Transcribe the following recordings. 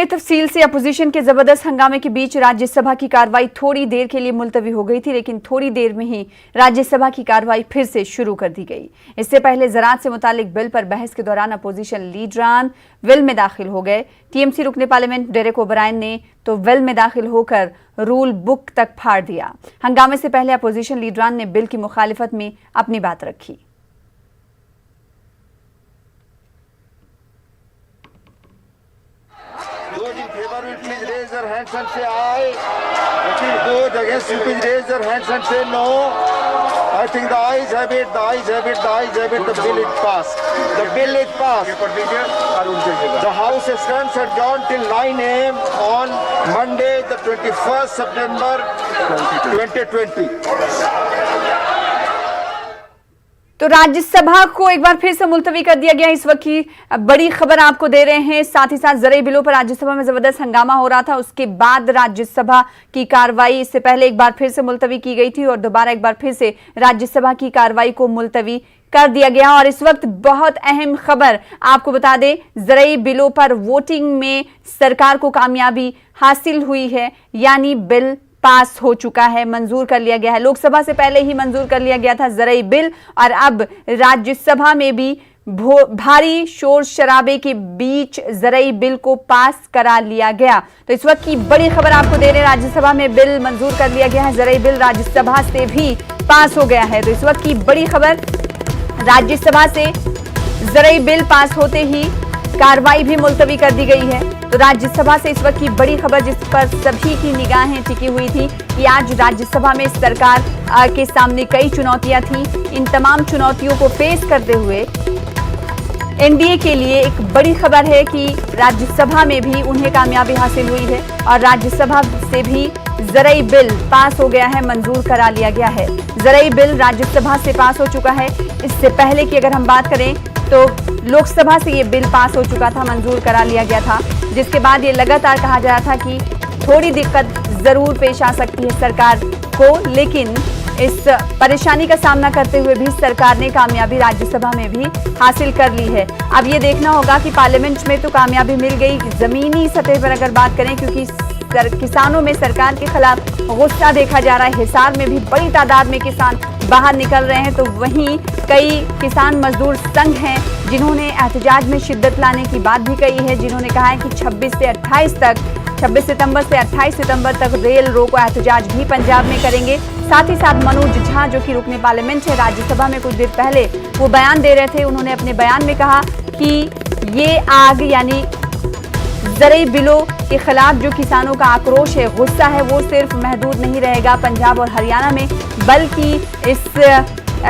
तफसील से अपोजिशन के जबरदस्त हंगामे के बीच राज्यसभा की कार्रवाई थोड़ी देर के लिए मुलतवी हो गई थी, लेकिन थोड़ी देर में ही राज्यसभा की कार्रवाई फिर से शुरू कर दी गई। इससे पहले ज़राअत से मुतालिक बिल पर बहस के दौरान अपोजिशन लीडरान वेल में दाखिल हो गए। टीएमसी रुकने पार्लियामेंट डेरेक ओब्रायन ने तो वेल में दाखिल होकर रूल बुक तक फाड़ दिया। हंगामे से पहले अपोजिशन लीडरान ने बिल की मुखालिफत में अपनी बात रखी। Those in favor will please raise their hands and say aye. Those against will please raise their hands and say no. I think the ayes have it, the ayes have it, the ayes have it. The bill is passed. The bill is passed. The House stands adjourned till 9 a.m. on Monday, the 21st September 2020. तो राज्यसभा को एक बार फिर से मुलतवी कर दिया गया। इस वक्त की बड़ी खबर आपको दे रहे हैं। साथ ही साथ ज़रूरी बिलों पर राज्यसभा में जबरदस्त हंगामा हो रहा था, उसके बाद राज्यसभा की कार्रवाई इससे पहले एक बार फिर से मुलतवी की गई थी और दोबारा एक बार फिर से राज्यसभा की कार्रवाई को मुलतवी कर दिया गया। और इस वक्त बहुत अहम खबर आपको बता दें, ज़रूरी बिलों पर वोटिंग में सरकार को कामयाबी हासिल हुई है, यानी बिल पास हो चुका है, मंजूर कर लिया गया है। लोकसभा से पहले ही मंजूर कर लिया गया था ज़रूरी बिल और अब राज्यसभा में भी भारी शोर शराबे के बीच ज़रूरी बिल को पास करा लिया गया। तो इस वक्त की बड़ी खबर आपको दे रहे हैं, राज्यसभा में बिल मंजूर कर लिया गया है, ज़रूरी बिल राज्यसभा से भी पास हो गया है। तो इस वक्त की बड़ी खबर, राज्यसभा से ज़रूरी बिल पास होते ही कार्रवाई भी मुलतवी कर दी गई है। तो राज्यसभा से इस वक्त की बड़ी खबर जिस पर सभी की निगाहें टिकी हुई थी कि आज राज्यसभा में सरकार के सामने कई चुनौतियां थी। इन तमाम चुनौतियों को फेस करते हुए एनडीए के लिए एक बड़ी खबर है कि राज्यसभा में भी उन्हें कामयाबी हासिल हुई है और राज्यसभा से भी ज़रूरी बिल पास हो गया है, मंजूर करा लिया गया है। ज़रूरी बिल राज्यसभा से पास हो चुका है। इससे पहले की अगर हम बात करें तो लोकसभा से ये बिल पास हो चुका था, मंजूर करा लिया गया था, जिसके बाद ये लगातार कहा जा रहा था कि थोड़ी दिक्कत जरूर पेश आ सकती है सरकार को, लेकिन इस परेशानी का सामना करते हुए भी सरकार ने कामयाबी राज्यसभा में भी हासिल कर ली है। अब ये देखना होगा कि पार्लियामेंट में तो कामयाबी मिल गई, जमीनी सतह पर अगर बात करें, क्योंकि किसानों में सरकार के खिलाफ गुस्सा देखा जा रहा है। हिसार में भी बड़ी तादाद में किसान बाहर निकल रहे हैं, तो वहीं कई किसान मजदूर संघ हैं जिन्होंने एहतजाज में शिद्दत लाने की बात भी कही है, जिन्होंने कहा है कि 26 सितंबर से 28 सितंबर तक रेल रोको एहतजाज भी पंजाब में करेंगे। साथ ही साथ मनोज झा जो कि रुकने पार्लियामेंट है राज्यसभा में, कुछ देर पहले वो बयान दे रहे थे। उन्होंने अपने बयान में कहा कि ये आग यानी ज़रूरी बिलों के खिलाफ जो किसानों का आक्रोश है, गुस्सा है, वो सिर्फ महदूद नहीं रहेगा पंजाब और हरियाणा में, बल्कि इस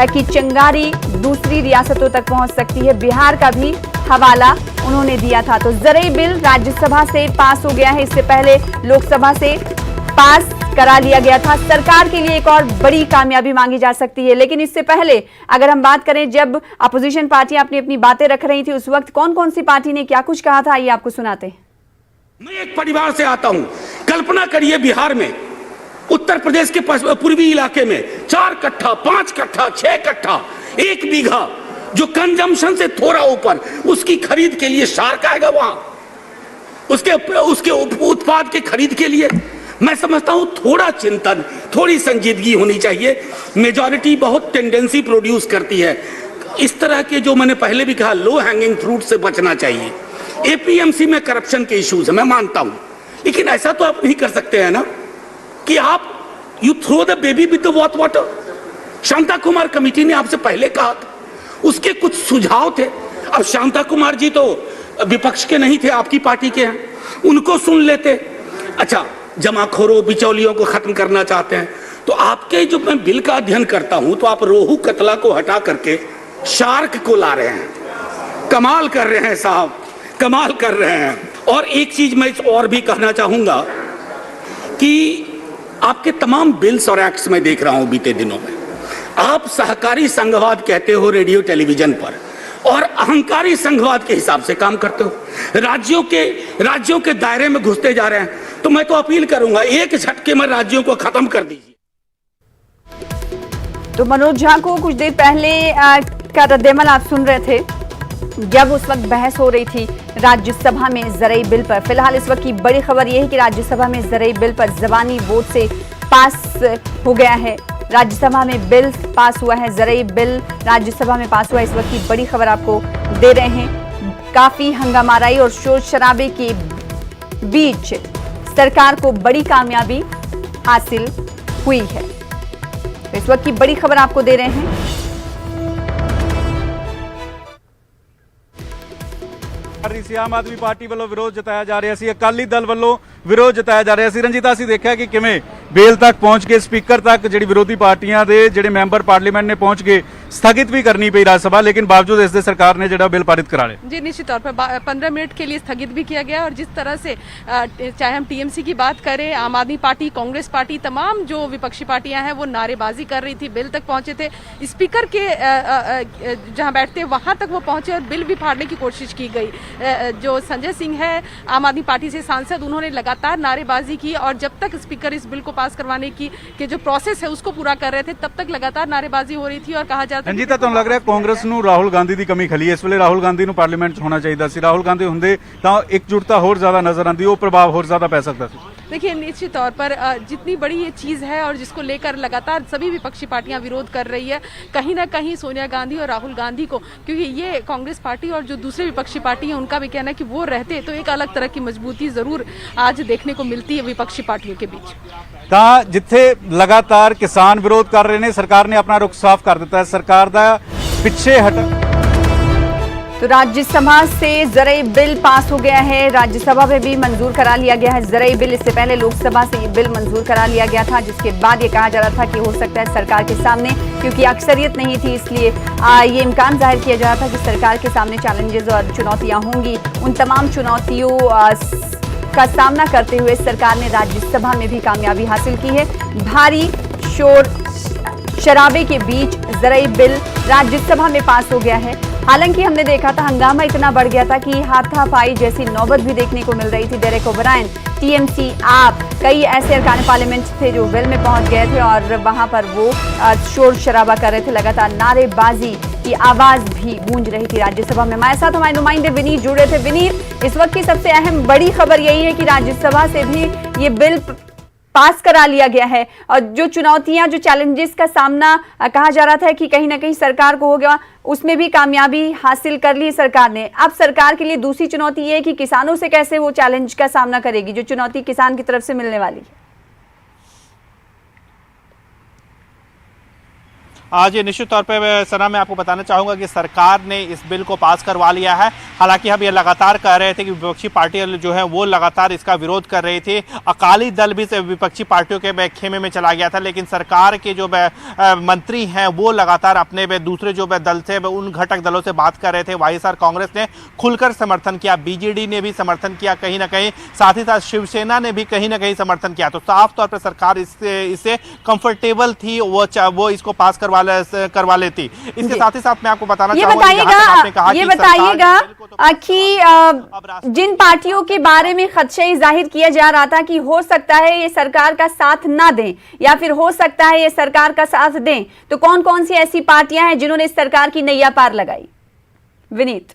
की चिंगारी दूसरी रियासतों तक पहुंच सकती है। बिहार का भी हवाला उन्होंने दिया था। तो ज़रूरी बिल राज्यसभा से पास हो गया है, इससे पहले लोकसभा से पास करा लिया गया था। सरकार के लिए एक और बड़ी कामयाबी मांगी जा सकती है, लेकिन इससे पहले अगर हम बात करें, जब अपोजिशन पार्टियां अपनी अपनी बातें रख रही थी, उस वक्त कौन कौन सी पार्टी ने क्या कुछ कहा था, ये आपको सुनाते हैं। मैं एक परिवार से आता हूं। कल्पना करिए बिहार में, उत्तर प्रदेश के पूर्वी इलाके में 4 कट्ठा, 5 कट्ठा, 6 कट्ठा, 1 बीघा, जो कंजम्पशन से थोड़ा ऊपर, उसकी खरीद के लिए शार्क आएगा वहां, उसके उत्पाद के खरीद के लिए। मैं समझता हूं थोड़ा चिंतन, थोड़ी संजीदगी होनी चाहिए। मेजॉरिटी बहुत टेंडेंसी प्रोड्यूस करती है। इस तरह के जो मैंने पहले भी कहा, लो हैंगिंग फ्रूट से बचना चाहिए। एपीएमसी में करप्शन के इश्यूज है, मैं मानता हूं, लेकिन ऐसा तो आप नहीं कर सकते हैं ना कि आप you throw the baby with the bath water. Shanta Kumar committee ने आपसे पहले कहा था, उसके कुछ सुझाव थे। अब शांता कुमार जी तो विपक्ष के नहीं थे, आपकी पार्टी के हैं, उनको सुन लेते। अच्छा, जमाखोरों बिचौलियों को खत्म करना चाहते हैं, तो आपके जो मैं बिल का अध्ययन करता हूं, तो आप रोहू कतला को हटा करके शार्क को ला रहे हैं। कमाल कर रहे हैं साहब, कमाल कर रहे हैं। और एक चीज मैं और भी कहना चाहूंगा कि आपके तमाम बिल्स और एक्ट्स में देख रहा हूं बीते दिनों में, आप सहकारी संघवाद कहते हो रेडियो टेलीविजन पर, और अहंकारी संघवाद के हिसाब से काम करते हो। राज्यों के दायरे में घुसते जा रहे हैं। तो मैं तो अपील करूंगा, एक झटके में राज्यों को खत्म कर दीजिए। तो मनोज झा को कुछ देर पहले का रद्देमल आप सुन रहे थे। जब उस वक्त बहस हो रही थी राज्यसभा में ज़रई बिल पर। फिलहाल इस वक्त की बड़ी खबर यह है कि राज्यसभा में ज़रई बिल पर ज़बानी वोट से पास हो गया है। राज्यसभा में बिल पास हुआ है, ज़रई बिल राज्यसभा में पास हुआ है। इस वक्त की बड़ी खबर आपको दे रहे हैं। काफी हंगामाराई और शोर शराबे के बीच सरकार को बड़ी कामयाबी हासिल हुई है। तो इस वक्त की बड़ी खबर आपको दे रहे हैं। आम आदमी पार्टी ਵੱਲੋਂ ਵਿਰੋਧ ਜਤਾਇਆ ਜਾ ਰਿਹਾ ਸੀ, ਅਕਾਲੀ ਦਲ ਵੱਲੋਂ ਵਿਰੋਧ ਜਤਾਇਆ ਜਾ ਰਿਹਾ ਸੀ। ਰਣਜੀਤ, ਅਸੀਂ ਦੇਖਿਆ ਕਿ ਕਿਵੇਂ ਬੇਲ ਤੱਕ ਪਹੁੰਚ ਕੇ ਸਪੀਕਰ ਤੱਕ ਜਿਹੜੀ ਵਿਰੋਧੀ ਪਾਰਟੀਆਂ ਦੇ ਜਿਹੜੇ ਮੈਂਬਰ ਪਾर्लियामेंट ने पहुंच के स्थगित भी करनी पई राज्यसभा, लेकिन बावजूद इसके सरकार ने जो बिल पारित करा लिया। जी, निश्चित तौर पर 15 मिनट के लिए स्थगित भी किया गया। और जिस तरह से चाहे हम टीएमसी की बात करें, आम आदमी पार्टी, कांग्रेस पार्टी, तमाम जो विपक्षी पार्टियां हैं वो नारेबाजी कर रही थी। बिल तक पहुंचे थे, स्पीकर के जहां बैठते वहां तक वो पहुंचे और बिल भी फाड़ने की कोशिश की गई। जो संजय सिंह है आम आदमी पार्टी से सांसद, उन्होंने लगातार नारेबाजी की और जब तक स्पीकर इस बिल को पास करवाने की जो प्रोसेस है उसको पूरा कर रहे थे, तब तक लगातार नारेबाजी हो रही थी। और कहा जाता रंजीत, ਤੁਹਾਨੂੰ ਲੱਗ ਰਿਹਾ ਕਾਂਗਰਸ ਨੂੰ ਰਾਹੁਲ ਗਾਂਧੀ ਦੀ ਕਮੀ ਖਲੀ ਹੈ? ਇਸ ਵੇਲੇ ਰਾਹੁਲ ਗਾਂਧੀ ਨੂੰ ਪਾਰਲੀਮੈਂਟ 'ਚ ਹੋਣਾ ਚਾਹੀਦਾ ਸੀ। ਰਾਹੁਲ ਗਾਂਧੀ ਹੁੰਦੇ ਤਾਂ एकजुटता ਹੋਰ ਜ਼ਿਆਦਾ नजर आती, वो प्रभाव और ज्यादा पै सकता ਸੀ। देखिए, निश्चित तौर पर जितनी बड़ी ये चीज है और जिसको लेकर लगातार सभी विपक्षी पार्टियां विरोध कर रही है, कहीं ना कहीं सोनिया गांधी और राहुल गांधी को, क्योंकि ये कांग्रेस पार्टी और जो दूसरे विपक्षी पार्टी है उनका भी कहना है कि वो रहते तो एक अलग तरह की मजबूती जरूर आज देखने को मिलती है विपक्षी पार्टियों के बीच। ਤਾਂ ਜਿੱਥੇ ਲਗਾਤਾਰ ਕਿਸਾਨ ਵਿਰੋਧ ਕਰ ਰਹੇ ਨੇ, ਸਰਕਾਰ ਨੇ ਆਪਣਾ ਰੁਖ ਸਾਫ਼ ਕਰ ਦਿੱਤਾ ਹੈ। ਸਰਕਾਰ ਦਾ ਪਿੱਛੇ ਹਟ तो राज्यसभा से ज़रई बिल पास हो गया है। राज्यसभा में भी मंजूर करा लिया गया है ज़रई बिल। इससे पहले लोकसभा से ये बिल मंजूर करा लिया गया था, जिसके बाद ये कहा जा रहा था कि हो सकता है सरकार के सामने, क्योंकि अक्सरियत नहीं थी, इसलिए ये इम्कान जाहिर किया जा रहा था कि सरकार के सामने चैलेंजेस और चुनौतियां होंगी। उन तमाम चुनौतियों का सामना करते हुए सरकार ने राज्यसभा में भी कामयाबी हासिल की है। भारी शोर शराबे के बीच ज़रई बिल राज्यसभा में पास हो गया है। हालांकि हमने देखा था हंगामा इतना बढ़ गया था कि हाथापाई जैसी नौबत भी देखने को मिल रही थी। डेरेक ओब्रायन, टीएमसी, आप, कई ऐसे अरकान पार्लियामेंट थे जो वेल में पहुंच गए थे और वहां पर वो शोर शराबा कर रहे थे। लगातार नारेबाजी की आवाज भी गूंज रही थी राज्यसभा में। हमारे साथ हमारे नुमाइंदे विनीत जुड़े थे। विनीत, इस वक्त की सबसे अहम बड़ी खबर यही है कि राज्यसभा से भी ये बिल पास करा लिया गया है और जो चुनौतियां, जो चैलेंजेस का सामना कहा जा रहा था कि कहीं ना कहीं सरकार को हो गया, उसमें भी कामयाबी हासिल कर ली सरकार ने। अब सरकार के लिए दूसरी चुनौती ये है कि किसानों से कैसे वो चैलेंज का सामना करेगी, जो चुनौती किसान की तरफ से मिलने वाली है। आज निश्चित तौर पे सना मैं आपको बताना चाहूँगा कि सरकार ने इस बिल को पास करवा लिया है। हालांकि हम ये लगातार कह रहे थे कि विपक्षी पार्टियां जो है वो लगातार इसका विरोध कर रही थी। अकाली दल भी विपक्षी पार्टियों के खेमे में चला गया था, लेकिन सरकार के जो मंत्री हैं वो लगातार अपने दूसरे जो दल से उन घटक दलों से बात कर रहे थे। वाईएसआर कांग्रेस ने खुलकर समर्थन किया, बीजेडी ने भी समर्थन किया कहीं ना कहीं, साथ ही साथ शिवसेना ने भी कहीं ना कहीं समर्थन किया। तो साफ तौर पर सरकार इससे कंफर्टेबल थी, वो इसको पास करवा लेती। इसके साथ ही साथ मैं आपको बताना चाहूंगा, ये बताइएगा कि जिन पार्टियों के बारे में खदशे जाहिर किया जा रहा था कि हो सकता है ये सरकार का साथ ना दें या फिर हो सकता है ये सरकार का साथ दें, तो कौन कौन सी ऐसी पार्टियां हैं जिन्होंने इस सरकार की नैया पार लगाई? विनीत,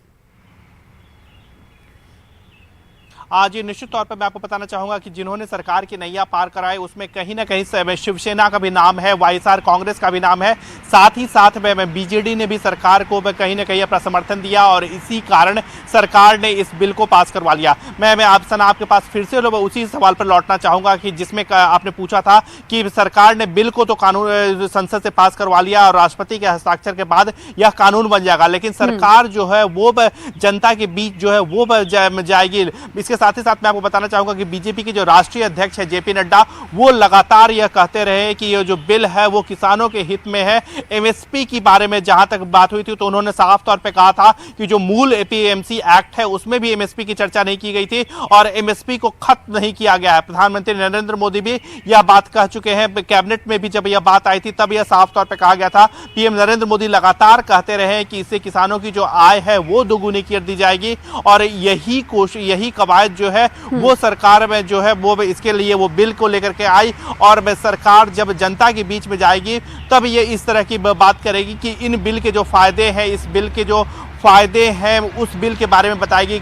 आज निश्चित तौर पर मैं आपको बताना चाहूंगा कि जिन्होंने सरकार की नैया पार कराई उसमें कहीं ना कहीं शिवसेना का भी नाम है, वाईएसआर कांग्रेस का भी नाम है, साथ ही साथ में बीजेडी ने भी सरकार को कहीं ना कहीं अपना समर्थन दिया और इसी कारण सरकार ने इस बिल को पास करवा लिया। मैं आपके पास फिर से उसी सवाल पर लौटना चाहूंगा कि जिसमें आपने पूछा था कि सरकार ने बिल को तो कानून संसद से पास करवा लिया और राष्ट्रपति के हस्ताक्षर के बाद यह कानून बन जाएगा, लेकिन सरकार जो है वो जनता के बीच जो है वो जाएगी। इसके साथ ही साथ मैं आपको बताना चाहूंगा कि बीजेपी के जो राष्ट्रीय अध्यक्ष है जेपी नड्डा, वो लगातार यह कहते रहे कि ये जो बिल है वो किसानों के हित में है। एमएसपी की बारे में जहां तक बात हुई थी तो उन्होंने साफ तौर पे कहा था कि जो मूल एपीएमसी एक्ट है उसमें भी एमएसपी की चर्चा नहीं की गई थी और एमएसपी को खत्म नहीं किया गया है। प्रधानमंत्री नरेंद्र मोदी भी यह बात कह चुके हैं, कैबिनेट में भी जब यह बात आई थी तब यह साफ तौर पर कहा गया था। पीएम नरेंद्र मोदी लगातार कहते रहे कि इससे किसानों की जो आय है वो दोगुनी कर दी जाएगी और यही कवायद जो है वो सरकार में जो है वो इसके लिए वो बिल को लेकर के आई और सरकार जब जनता के बीच में जाएगी तब ये इस तरह की बात करेगी कि इन बिल के जो फायदे हैं, इस बिल के जो फायदे हैं उस बिल के बारे में बताएगी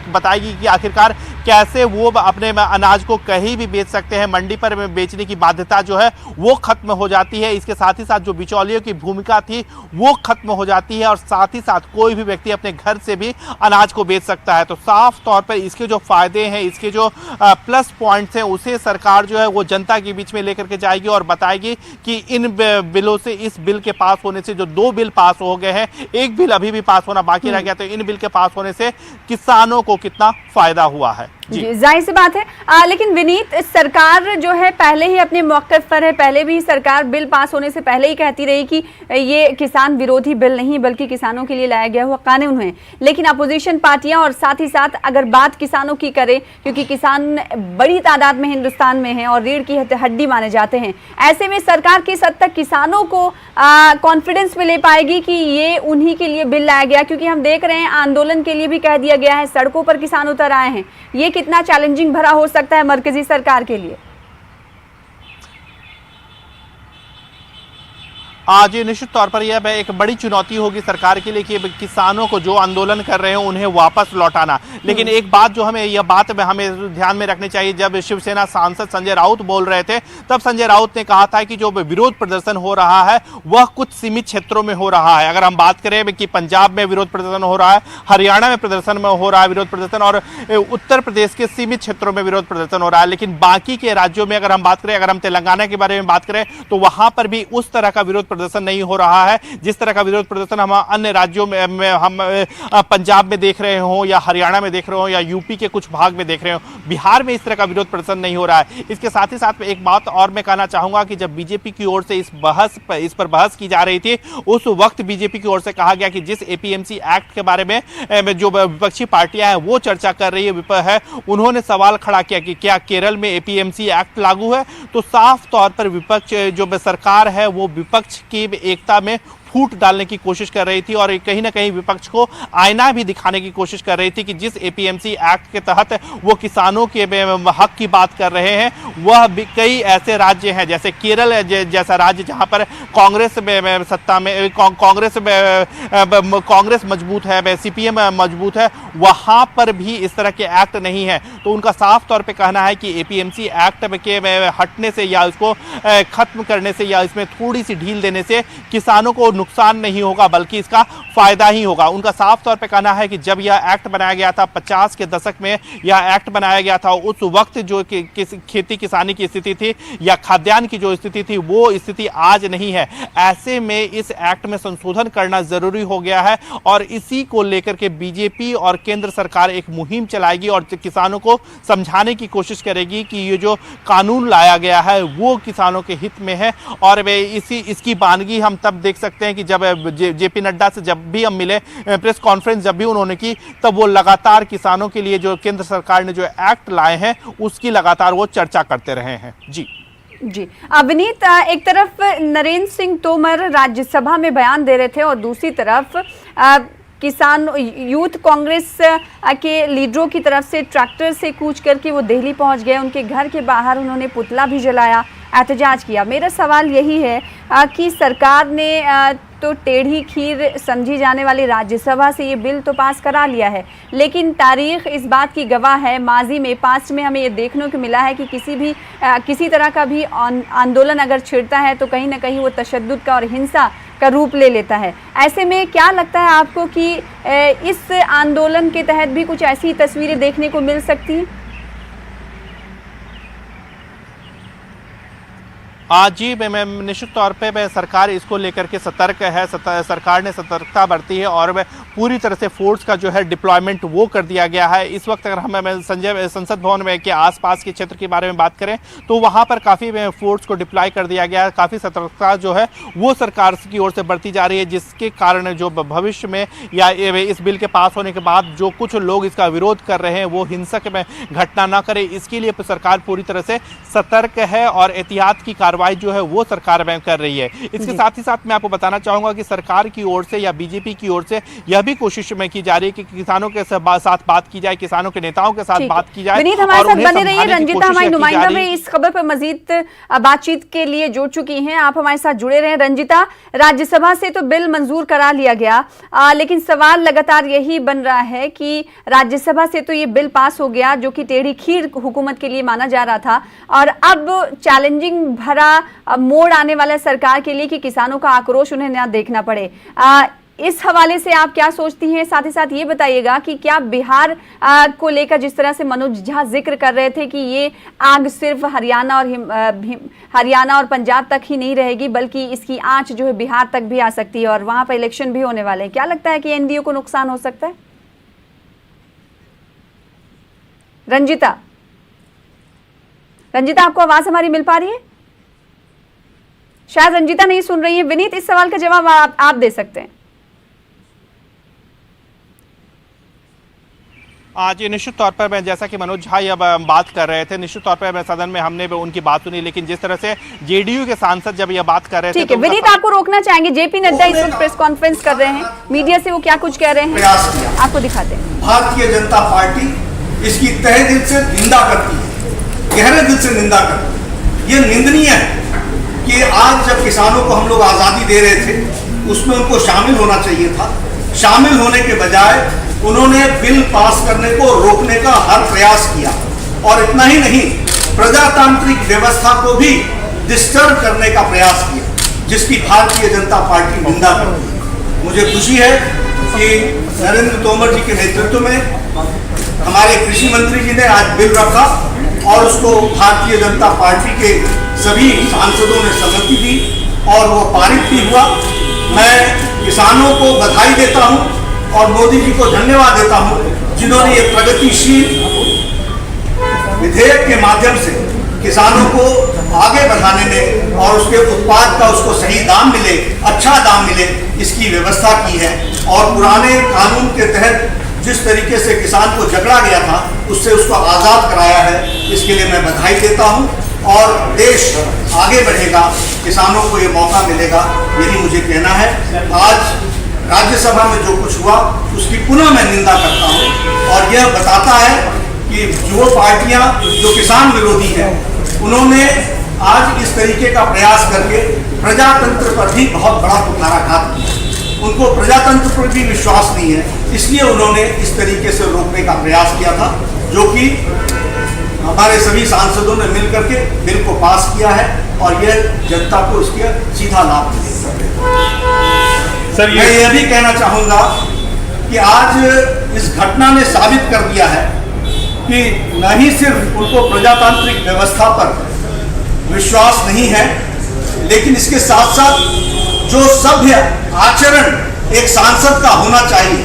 कि आखिरकार कैसे वो अपने अनाज को कहीं भी बेच सकते हैं, मंडी पर बेचने की बाध्यता जो है वो खत्म हो जाती है। इसके साथ ही साथ जो बिचौलियों की भूमिका थी वो खत्म हो जाती है और साथ ही साथ कोई भी व्यक्ति अपने घर से भी अनाज को बेच सकता है। तो साफ तौर पर इसके जो फायदे हैं, इसके जो प्लस पॉइंट्स हैं, उसे सरकार जो है वो जनता के बीच में लेकर के जाएगी और बताएगी कि इन बिलों से, इस बिल के पास होने से, जो 2 बिल पास हो गए हैं, एक बिल अभी भी पास होना बाकी रह गया, तो इन बिल के पास होने से किसानों को कितना फायदा हुआ है। जी, जाहिर सी बात है। लेकिन विनीत, सरकार जो है पहले ही अपने मौक़िफ़ पर है। पहले भी सरकार बिल पास होने से पहले ही कहती रही कि ये किसान विरोधी बिल नहीं बल्कि किसानों के लिए लाया गया हुआ कानून है। लेकिन अपोजिशन पार्टियां और साथ ही साथ अगर बात किसानों की करें, क्योंकि किसान बड़ी तादाद में हिंदुस्तान में हैं और रीढ़ की हड्डी माने जाते हैं, ऐसे में सरकार किस हद तक किसानों को कॉन्फिडेंस में ले पाएगी कि ये उन्हीं के लिए बिल लाया गया? क्योंकि हम देख रहे हैं आंदोलन के लिए भी कह दिया गया है, सड़कों पर किसान उतर आए हैं। ये कितना चैलेंजिंग भरा हो सकता है मरकजी सरकार के लिए? आज निश्चित तौर पर यह एक बड़ी चुनौती होगी सरकार के लिए कि किसानों को जो आंदोलन कर रहे हैं उन्हें वापस लौटाना। लेकिन एक बात जो हमें ध्यान में रखनी चाहिए, जब शिवसेना सांसद संजय राउत बोल रहे थे तब संजय राउत ने कहा था कि जो विरोध प्रदर्शन हो रहा है वह कुछ सीमित क्षेत्रों में हो रहा है। अगर हम बात करें कि पंजाब में विरोध प्रदर्शन हो रहा है, हरियाणा में प्रदर्शन में हो रहा है विरोध प्रदर्शन, और उत्तर प्रदेश के सीमित क्षेत्रों में विरोध प्रदर्शन हो रहा है, लेकिन बाकी के राज्यों में अगर हम बात करें, अगर हम तेलंगाना के बारे में बात करें तो वहां पर भी उस तरह का विरोध प्रदर्शन नहीं हो रहा है जिस तरह का विरोध प्रदर्शन हम अन्य राज्यों में हम पंजाब में देख रहे हो, या हरियाणा में देख रहे हो, या यूपी के कुछ भाग में देख रहे हो। बिहार में इस तरह का विरोध प्रदर्शन नहीं हो रहा है। इसके साथ ही साथ एक बात और मैं कहना चाहूंगा कि जब बीजेपी की ओर से इस पर बहस की जा रही थी, उस वक्त बीजेपी की ओर से कहा गया कि जिस एपीएमसी एक्ट के बारे में जो विपक्षी पार्टियां हैं वो चर्चा कर रही है, उन्होंने सवाल खड़ा किया कि क्या केरल में एपीएमसी एक्ट लागू है? तो साफ तौर पर विपक्ष, जो सरकार है, वो विपक्ष की एकता में फूट डालने की कोशिश कर रही थी और कहीं ना कहीं विपक्ष को आईना भी दिखाने की कोशिश कर रही थी कि जिस एपीएमसी एक्ट के तहत वो किसानों के हक की बात कर रहे हैं, वह कई ऐसे राज्य हैं जैसे केरल जैसा राज्य जहां पर कांग्रेस में सत्ता में कांग्रेस मजबूत है, सीपीएम मजबूत है, वहां पर भी इस तरह के एक्ट नहीं है। तो उनका साफ तौर पर कहना है कि एपीएमसी एक्ट के हटने से या उसको खत्म करने से या इसमें थोड़ी सी ढील देने से किसानों को नुकसान नहीं होगा बल्कि इसका फायदा ही होगा। उनका साफ तौर पे कहना है कि जब यह एक्ट बनाया गया था 50 के दशक में, यह एक्ट बनाया गया था, उस वक्त जो खेती किसानी की स्थिति थी या खाद्यान्न की जो स्थिति थी वो स्थिति आज नहीं है। ऐसे में इस एक्ट में संशोधन करना जरूरी हो गया है और इसी को लेकर के बीजेपी और केंद्र सरकार एक मुहिम चलाएगी और किसानों को समझाने की कोशिश करेगी कि ये जो कानून लाया गया है वो किसानों के हित में है। और इसकी बानगी हम तब देख सकते हैं कि जब जेपी नड्डा से जब भी हम मिले, प्रेस कॉन्फ्रेंस जब भी उन्होंने की, तब वो लगातार किसानों के लिए जो केंद्र सरकार ने जो एक्ट लाए हैं उसकी लगातार वो चर्चा करते रहे हैं। जी विनीत, एक तरफ नरेंद्र सिंह तोमर राज्यसभा में बयान दे रहे थे और दूसरी तरफ किसान यूथ कांग्रेस के लीडरों की तरफ से ट्रैक्टर से कूच करके वो दिल्ली पहुंच गए। उनके घर के बाहर उन्होंने पुतला भी जलाया, एहतजाज किया। मेरा सवाल यही है कि सरकार ने तो टेढ़ी खीर समझी जाने वाली राज्यसभा से ये बिल तो पास करा लिया है, लेकिन तारीख इस बात की गवाह है, माजी में पास्ट में हमें ये देखने को मिला है कि किसी तरह का भी आंदोलन अगर छिड़ता है तो कहीं ना कहीं वो तशद्दुद का और हिंसा का रूप ले लेता है। ऐसे में क्या लगता है आपको कि इस आंदोलन के तहत भी कुछ ऐसी तस्वीरें देखने को मिल सकती हैं? जी, मैं निश्चित तौर पे सरकार इसको लेकर के सतर्क है। सरकार ने सतर्कता बरती है और पूरी तरह से फोर्स का जो है डिप्लॉयमेंट वो कर दिया गया है। इस वक्त अगर हम संसद भवन में के आसपास के क्षेत्र के बारे में बात करें तो वहाँ पर काफ़ी फोर्स को डिप्लॉय कर दिया गया है। काफ़ी सतर्कता जो है वो सरकार की ओर से बरती जा रही है, जिसके कारण जो भविष्य में या इस बिल के पास होने के बाद जो कुछ लोग इसका विरोध कर रहे हैं वो हिंसक में घटना ना करे, इसके लिए सरकार पूरी तरह से सतर्क है और एहतियात की कार्रवाई कार्रवाई जो है वो सरकार कर रही है। इसके साथ ही साथ मैं आपको बताना चाहूंगा कि सरकार की ओर से या बीजेपी की ओर से यह भी कोशिश में की जा रही है कि किसानों के साथ बात की जाए, किसानों के नेताओं के साथ बात की जाए। विनीत हमारे साथ बने रहिए। रंजीता हमारी नुमाइंदा में इस खबर पर मजीद बातचीत के लिए जुड़ चुकी हैं, आप हमारे साथ जुड़े रहे। रंजीता, राज्यसभा से तो बिल मंजूर करा लिया गया, लेकिन सवाल लगातार यही बन रहा है कि राज्यसभा से तो ये बिल पास हो गया जो कि टेढ़ी खीर हुकूमत के लिए माना जा रहा था, और अब चैलेंजिंग भरा मोड़ आने वाला सरकार के लिए कि किसानों का आक्रोश उन्हें ना देखना पड़े। इस हवाले से आप क्या सोचती हैं? साथ ही साथ ये बताइएगा कि क्या बिहार को लेकर जिस तरह से मनोज झा जिक्र कर रहे थे कि ये आग सिर्फ हरियाणा और पंजाब तक ही नहीं रहेगी बल्कि इसकी आंच जो है बिहार तक भी आ सकती है और वहां पर इलेक्शन भी होने वाले हैं, क्या लगता है कि एनडीए को नुकसान हो सकता है? रंजीता, आपको आवाज हमारी मिल पा रही है? शायद रंजीता नहीं सुन रही है। विनीत, इस सवाल का जवाब आप दे सकते हैं। आज निश्चित तौर पर मैं, जैसा कि मनोज झा यह बात कर रहे थे, निश्चित तौर पर मैं सदन में हमने उनकी बात सुनी, लेकिन जिस तरह से जेडीयू के सांसद जब यह बात कर रहे थे, ठीक है विनीत, आपको रोकना चाहेंगे। जेपी नड्डा इस वक्त प्रेस कॉन्फ्रेंस कर रहे हैं, मीडिया से वो क्या कुछ कह रहे हैं आपको दिखाते हैं। भारतीय जनता पार्टी इसकी तहे दिल से निंदा करती है, गहरे दिल से निंदा करती है। ये निंदनीय है कि आज जब किसानों को हम लोग आज़ादी दे रहे थे उसमें उनको शामिल होना चाहिए था। शामिल होने के बजाय उन्होंने बिल पास करने को रोकने का हर प्रयास किया, और इतना ही नहीं, प्रजातांत्रिक व्यवस्था को भी डिस्टर्ब करने का प्रयास किया, जिसकी भारतीय जनता पार्टी निंदा करती है। मुझे खुशी है कि नरेंद्र तोमर जी के नेतृत्व में हमारे कृषि मंत्री जी ने आज बिल रखा और उसको भारतीय जनता पार्टी के सभी सांसदों ने सहमति दी और वो पारित भी हुआ। मैं किसानों को बधाई देता हूं और मोदी जी को धन्यवाद देता हूं जिन्होंने ये प्रगतिशील विधेयक के माध्यम से किसानों को आगे बढ़ाने में और उसके उत्पाद का उसको सही दाम मिले, अच्छा दाम मिले, इसकी व्यवस्था की है। और पुराने कानून के तहत जिस तरीके से किसान को जकड़ा गया था उससे उसको आज़ाद कराया है, इसके लिए मैं बधाई देता हूं। और देश आगे बढ़ेगा, किसानों को ये मौका मिलेगा, यही मुझे कहना है। आज राज्यसभा में जो कुछ हुआ उसकी पुनः मैं निंदा करता हूं और यह बताता है कि जो पार्टियां जो किसान विरोधी हैं उन्होंने आज इस तरीके का प्रयास करके प्रजातंत्र पर भी बहुत बड़ा कुठाराघात किया। उनको प्रजातंत्र पर भी विश्वास नहीं है, इसलिए उन्होंने इस तरीके से रोकने का प्रयास किया था, जो कि हमारे सभी सांसदों ने मिलकर के बिल को पास किया है और यह जनता को इसके सीधा लाभ मिलेगा। मैं यह भी कहना चाहूंगा कि आज इस घटना ने साबित कर दिया है कि न ही सिर्फ उनको प्रजातांत्रिक व्यवस्था पर विश्वास नहीं है, लेकिन इसके साथ साथ जो सभ्य आचरण एक सांसद का होना चाहिए,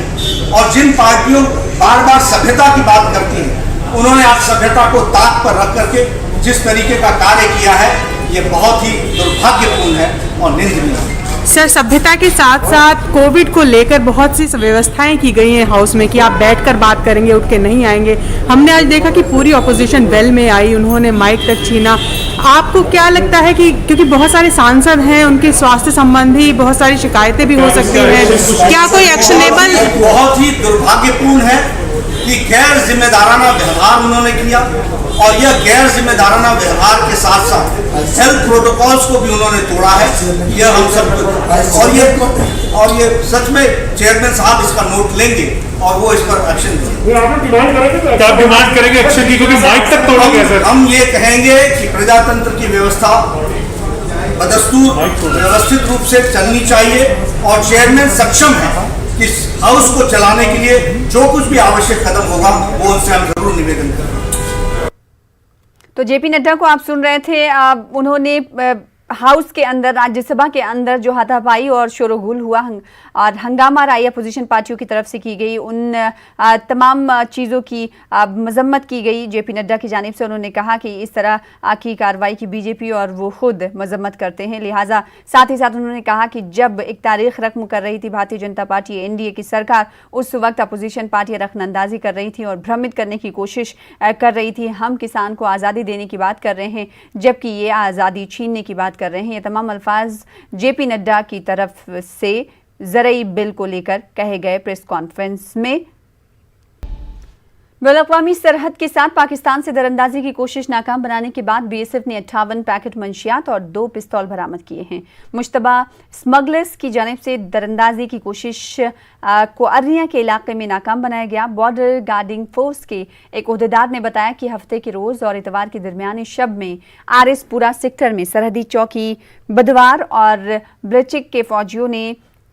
और जिन पार्टियों बार बार सभ्यता की बात करती हैं उन्होंने आज सभ्यता को ताक पर रख करके जिस तरीके का कार्य किया है ये बहुत ही दुर्भाग्यपूर्ण है और निंदनीय है। सर, सभ्यता के साथ साथ कोविड को लेकर बहुत सी व्यवस्थाएं की गई हैं हाउस में कि आप बैठकर बात करेंगे, उठ के नहीं आएंगे। हमने आज देखा कि पूरी ऑपोजिशन वेल में आई, उन्होंने माइक तक छीना। आपको क्या लगता है कि क्योंकि बहुत सारे सांसद हैं, उनके स्वास्थ्य संबंधी बहुत सारी शिकायतें भी हो सकती हैं, क्या कोई एक्शनेबल? बहुत ही दुर्भाग्यपूर्ण है कि गैर जिम्मेदाराना व्यवहार उन्होंने किया, और यह गैर जिम्मेदाराना व्यवहार के साथ साथ हेल्थ प्रोटोकॉल्स को भी उन्होंने तोड़ा है। यह हम सब और ये सच में चेयरमैन साहब इसका नोट लेंगे और वो इस पर एक्शन लेंगे। क्या डिमांड करेंगे एक्शन की, क्योंकि माइक तक तोड़ा गया सर? हम ये कहेंगे कि प्रजातंत्र की व्यवस्था बदस्तूर व्यवस्थित रूप से चलनी चाहिए और चेयरमैन सक्षम है कि हाउस को चलाने के लिए जो कुछ भी आवश्यक कदम होगा वो उनसे हम जरूर निवेदन करेंगे। तो जेपी नड्डा को आप सुन रहे थे, उन्होंने हाउस के अंदर, राज्यसभा के अंदर जो हाथापाई और शोरगुल हुआ और हंगामा राय अपोजिशन पार्टियों की तरफ से की गई, उन तमाम चीज़ों की मजम्मत की गई जेपी नड्डा की जानिब से। उन्होंने कहा कि इस तरह की कार्रवाई की बीजेपी और वो खुद मजम्मत करते हैं, लिहाजा साथ ही साथ उन्होंने कहा कि जब एक तारीख रकम कर रही थी भारतीय जनता पार्टी एनडीए की सरकार, उस वक्त अपोजिशन पार्टियां रखनंदाजी कर रही थी और भ्रमित करने की कोशिश कर रही थी। हम किसान को आज़ादी देने की बात कर रहे हैं जबकि ये आज़ादी छीनने की बात कर रहे हैं। ये तमाम अल्फाज जेपी नड्डा की तरफ से ज़रई बिल को लेकर कहे गए प्रेस कॉन्फ्रेंस में। बैनुल-अक़वामी सरहद के साथ पाकिस्तान से दरअंदाजी की कोशिश नाकाम बनाने के बाद बीएसएफ ने 58 पैकेट मंशियात और 2 पिस्तौल बरामद किए हैं। मुश्तबा स्मगलर्स की जानिब से दरअंदाजी की कोशिश को अर्निया के इलाके में नाकाम बनाया गया। बॉर्डर गार्डिंग फोर्स के एक ओहदेदार ने बताया कि हफ्ते के रोज़ और इतवार के दरमियानी शब में आरएसपुरा सेक्टर में सरहदी चौकी बदवार और ब्लचिक के फौजियों ने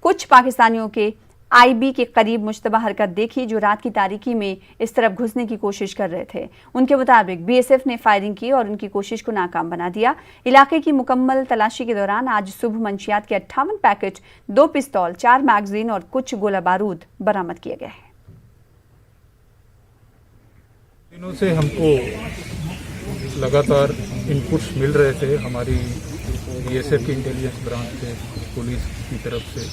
कुछ पाकिस्तानियों के आईबी के करीब मुश्तबा हरकत देखी जो रात की तारीकी में इस तरफ घुसने की कोशिश कर रहे थे। उनके मुताबिक बीएसएफ ने फायरिंग की और उनकी कोशिश को नाकाम बना दिया। इलाके की मुकम्मल तलाशी के दौरान आज सुबह मंशियात के 58 पैकेट, 2 पिस्तौल, 4 मैगजीन और कुछ गोला बारूद बरामद किए गए हैं। दिनों से हमको लगातार इनपुट्स मिल रहे थे हमारी बीएसएफ की इंटेलिजेंस ब्रांच से, पुलिस की तरफ से,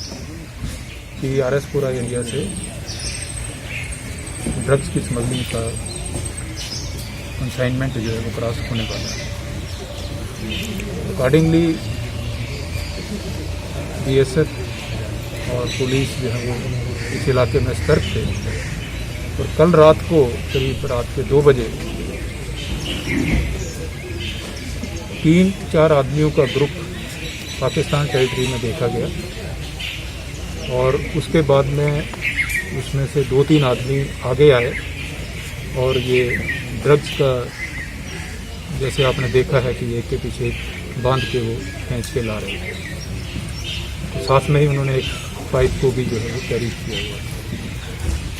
कि आरएसपुरा एरिया से ड्रग्स की स्मगलिंग का कंसाइनमेंट जो है वो क्रॉस होने वाला है। अकॉर्डिंगली बीएसएफ और पुलिस जो है वो इस इलाके में सतर्क थे और कल रात को करीब रात के 2 बजे 3-4 आदमियों का ग्रुप पाकिस्तान टेरिटरी में देखा गया और उसके बाद में उसमें से 2-3 आदमी आगे आए और ये ड्रग्स का, जैसे आपने देखा है कि एक के पीछे एक बांध के वो खींच के ला रहे थे, तो साथ में ही उन्होंने एक पाइप को भी जो है वो कैरी किया हुआ।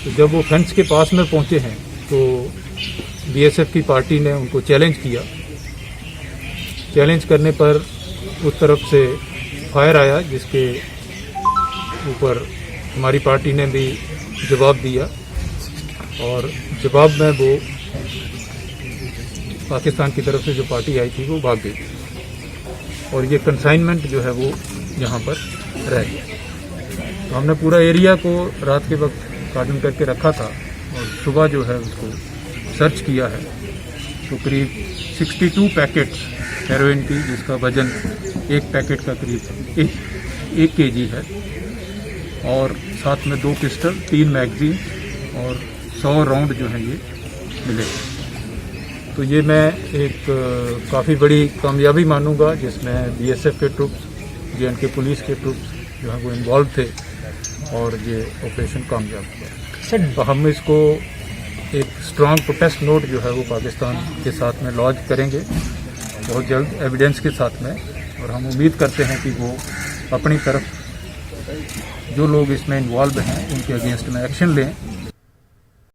तो जब वो फेंस के पास में पहुंचे हैं तो बीएसएफ की पार्टी ने उनको चैलेंज किया। चैलेंज करने पर उस तरफ से फायर आया जिसके ऊपर हमारी पार्टी ने भी जवाब दिया और जवाब में वो पाकिस्तान की तरफ से जो पार्टी आई थी वो भाग गई और ये कंसाइनमेंट जो है वो यहाँ पर रह गया। तो हमने पूरा एरिया को रात के वक्त कार्डन करके रखा था और सुबह जो है उसको सर्च किया है तो करीब 62 पैकेट हेरोइन की, जिसका वजन एक पैकेट का करीब 1 केजी है और साथ में 2 पिस्टल, 3 मैगजीन और 100 राउंड जो है ये मिले। तो ये मैं एक काफ़ी बड़ी कामयाबी मानूंगा जिसमें बीएसएफ के ट्रुप्स, जेएंडके पुलिस के ट्रुप्स जो है वो इन्वॉल्व थे और ये ऑपरेशन कामयाब हुआ। तो हम इसको एक स्ट्रांग प्रोटेस्ट नोट जो है वो पाकिस्तान के साथ में लॉन्च करेंगे बहुत जल्द एविडेंस के साथ में, और हम उम्मीद करते हैं कि वो अपनी तरफ जो लोग इसमें इन्वॉल्व हैं उनके अगेंस्ट में एक्शन लें